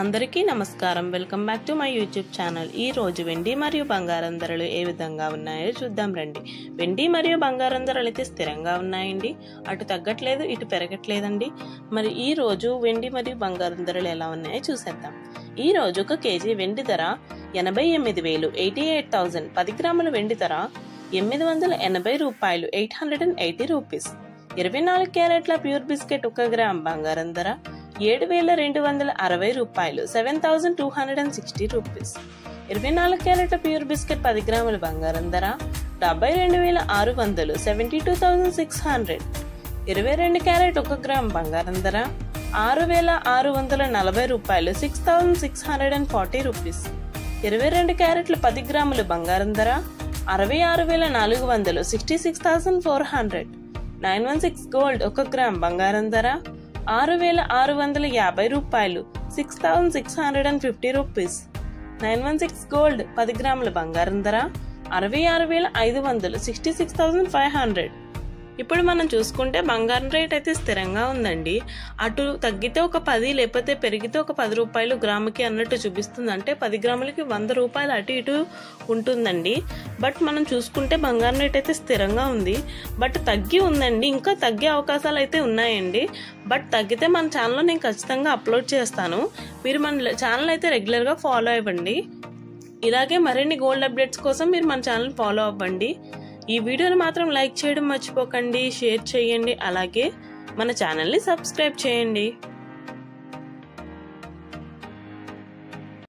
అందరికీ నమస్కారం. Welcome back to my YouTube channel. ఈ రోజు వెండి మరియు బంగారం ధరలు ఏ విధంగా ఉన్నాయో చూద్దాం రండి. వెండి మరియు బంగారం ధరలు అయితే స్థిరంగా ఉన్నాయండి. అటు తగ్గట్లేదు, ఇటు పెరగట్లేదండి. మరి ఈ రోజు వెండి మరియు బంగారం ధరలు ఎలా ఉన్నాయో చూసేద్దాం. ఈ రోజు ఒక కేజీ వెండి ధర 88,000 88,000. 10 గ్రాముల వెండి ధర 880 రూపాయలు 880 రూపీస్. 24 క్యారెట్ల ప్యూర్ బిస్కెట్ 1 గ్రామ్ బంగారం ధర 7,260 రూపాయలు 7,260 రూపీస్. 24 క్యారెట్ల ప్యూర్ బిస్కెట్ 10 గ్రాముల బంగారం ధర 72,600 72,600. 22 క్యారెట్ 1 గ్రామ్ బంగారం ధర 6,640 రూపాయలు 6,640 రూపీస్. 22 క్యారెట్ల 10 గ్రాముల బంగారం ధర 66,400 66,400. 916 గోల్డ్ 1 గ్రామ్ బంగారం ధర 6,650 రూపాయలు 6,650 రూపీస్. 916 గోల్డ్ 10 గ్రాముల బంగారం ధర 66,500 66,500. ఇప్పుడు మనం చూసుకుంటే బంగారం రేట్ అయితే స్థిరంగా ఉందండి. అటు తగ్గితే ఒక 10 లేకపోతే పెరిగితే ఒక 10 రూపాయలు గ్రాముకి అన్నట్టు చూపిస్తుంది. అంటే 10 గ్రాములకి 100 రూపాయలు అటు ఇటు ఉంటుందండి. బట్ మనం చూసుకుంటే బంగారం రేట్ అయితే స్థిరంగా ఉంది. బట్ తగ్గి ఉందండి, ఇంకా తగ్గే అవకాశాలు అయితే ఉన్నాయండి. బట్ తగ్గితే మన ఛానల్లో నేను ఖచ్చితంగా అప్లోడ్ చేస్తాను. మీరు మన ఛానల్ అయితే రెగ్యులర్గా ఫాలో అవ్వండి. ఇలాగే మరిన్ని గోల్డ్ అప్డేట్స్ కోసం మీరు మన ఛానల్ ఫాలో అవ్వండి. ఈ వీడియోని మాత్రం లైక్ చేయడం మర్చిపోకండి, షేర్ చేయండి, అలాగే మన ఛానల్ని సబ్స్క్రైబ్ చేయండి.